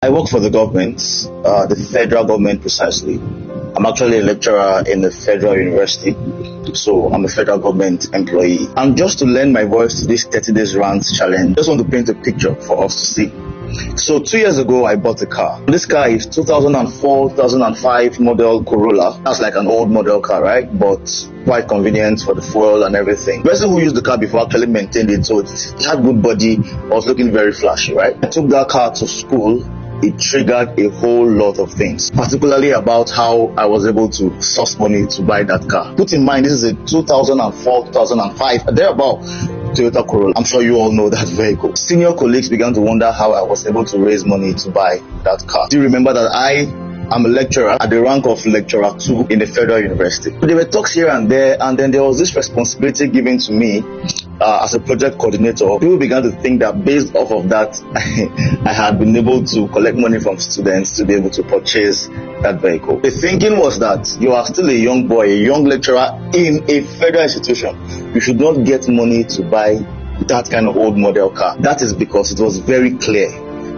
I work for the government, the federal government precisely. I'm actually a lecturer in the federal university, so I'm a federal government employee. And just to lend my voice to this 30 days rant challenge, just want to paint a picture for us to see. So 2 years ago, I bought a car. This car is 2004, 2005 model Corolla. That's like an old model car, right? But quite convenient for the fuel and everything. The person who used the car before actually maintained it, so it had good body. I was looking very flashy, right? I took that car to school. It triggered a whole lot of things, particularly about how I was able to source money to buy that car. Put in mind, this is a 2004, 2005, thereabout Toyota Corolla. I'm sure you all know that vehicle. Senior colleagues began to wonder how I was able to raise money to buy that car. Do you remember that I'm a lecturer at the rank of lecturer 2 in the federal university? There were talks here and there, and then there was this responsibility given to me as a project coordinator. People began to think that based off of that, I had been able to collect money from students to be able to purchase that vehicle. The thinking was that you are still a young boy, a young lecturer in a federal institution. You should not get money to buy that kind of old model car. That is because it was very clear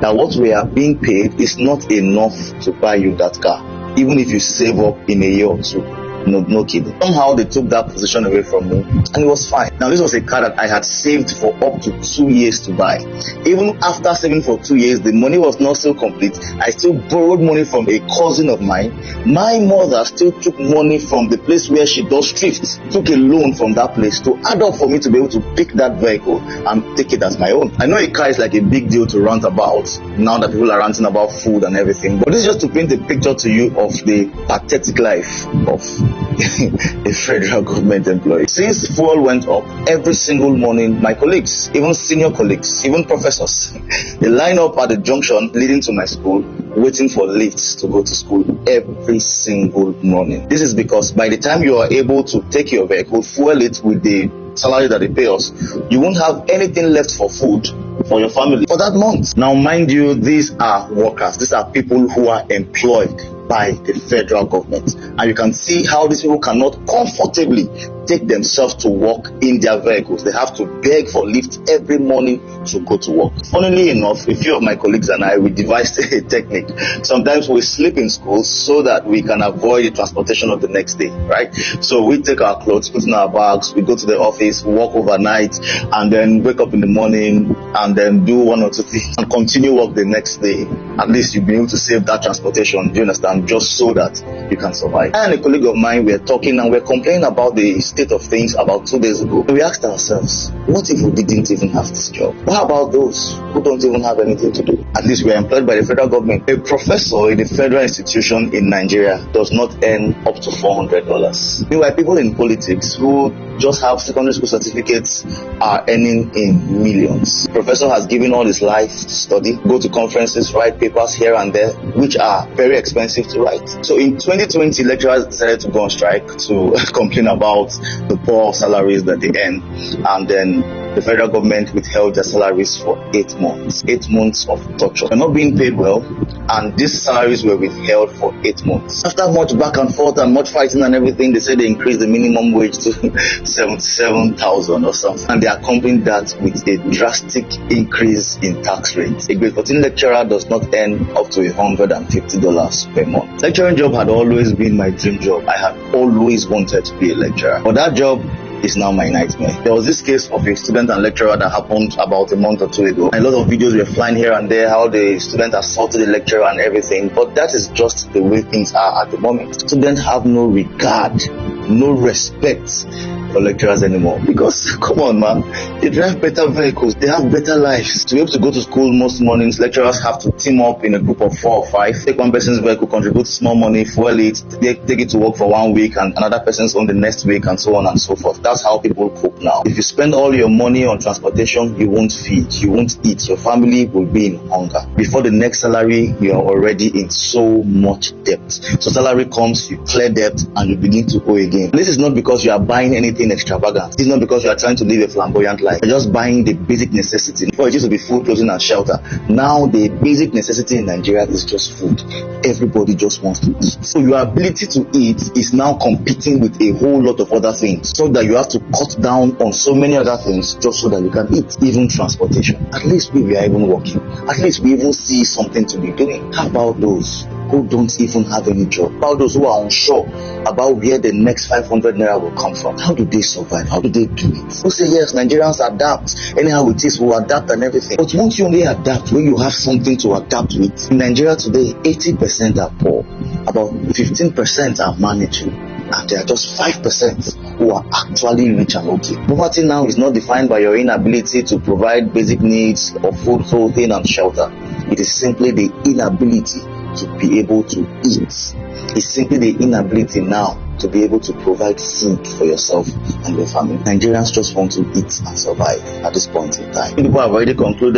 that what we are being paid is not enough to buy you that car, even if you save up in a year or two. No kidding. Somehow they took that position away from me, and it was fine. Now, this was a car that I had saved for up to 2 years to buy. Even after saving for 2 years, the money was not still complete. I still borrowed money from a cousin of mine. My mother still took money from the place where she does thrift, took a loan from that place to add up for me to be able to pick that vehicle and take it as my own. I know a car is like a big deal to rant about now that people are ranting about food and everything, but this is just to paint a picture to you of the pathetic life of a federal government employee. Since fuel went up, every single morning, my colleagues, even senior colleagues, even professors, they line up at the junction leading to my school, waiting for lifts to go to school every single morning. This is because by the time you are able to take your vehicle, fuel it with the salary that they pay us, you won't have anything left for food for your family for that month. Now, mind you, these are workers. These are people who are employed by the federal government, and you can see how these people cannot comfortably take themselves to work in their vehicles. They have to beg for lift every morning to go to work. Funnily enough, a few of my colleagues and I, we devised a technique. Sometimes we sleep in school so that we can avoid the transportation of the next day, right? So we take our clothes, put in our bags, we go to the office, work overnight, and then wake up in the morning and then do one or two things and continue work the next day. At least you'll be able to save that transportation, do you understand? Just so that you can survive. I and a colleague of mine were talking and we're complaining about the state of things about 2 days ago. We asked ourselves, what if we didn't even have this job? What about those who don't even have anything to do? At least we are employed by the federal government. A professor in a federal institution in Nigeria does not earn up to $400. Meanwhile, people in politics who just have secondary school certificates are earning in millions. The professor has given all his life to study, go to conferences, write papers here and there, which are very expensive to write. So in 2020, lecturers decided to go on strike to complain about the poor salaries that they earn, and then the federal government withheld their salaries for 8 months. 8 months of torture. They're not being paid well, and these salaries were withheld for 8 months. After much back and forth and much fighting and everything, they said they increased the minimum wage to 77,000 or something, and they accompanied that with a drastic increase in tax rates. A grade 14 lecturer does not earn up to $150 per month. Lecturing job had always been my dream job. I had always wanted to be a lecturer, but that job is now my nightmare. There was this case of a student and lecturer that happened about a month or two ago. A lot of videos were flying here and there, how the student assaulted the lecturer and everything, but that is just the way things are at the moment. Students have no regard, no respect for lecturers anymore, because come on man, they drive better vehicles, they have better lives. To be able to go to school most mornings, lecturers have to team up in a group of 4 or 5, take one person's vehicle, contribute small money, fuel it, take it to work for 1 week, and another person's on the next week, and so on and so forth. That's how people cope now. If you spend all your money on transportation, you won't feed, you won't eat, your family will be in hunger. Before the next salary, you are already in so much debt. So salary comes, you clear debt, and you begin to owe again. This is not because you are buying anything anything extravagant. It's not because you are trying to live a flamboyant life. You're just buying the basic necessity. Before it used to be food, clothing, and shelter. Now the basic necessity in Nigeria is just food. Everybody just wants to eat. So your ability to eat is now competing with a whole lot of other things, so that you have to cut down on so many other things just so that you can eat. Even transportation. At least we are even working. At least we even see something to be doing. How about those who don't even have any job? About those who are unsure about where the next 500 naira will come from? How do they survive? How do they do it? Who say yes, Nigerians adapt. Anyhow it is, we'll adapt and everything. But won't you only adapt when you have something to adapt with? In Nigeria today, 80% are poor. About 15% are managing. And there are just 5% who are actually rich and okay. Poverty now is not defined by your inability to provide basic needs of food, clothing, and shelter. It is simply the inability to be able to eat. It's simply the inability now to be able to provide food for yourself and your family. Nigerians just want to eat and survive at this point in time. People have already concluded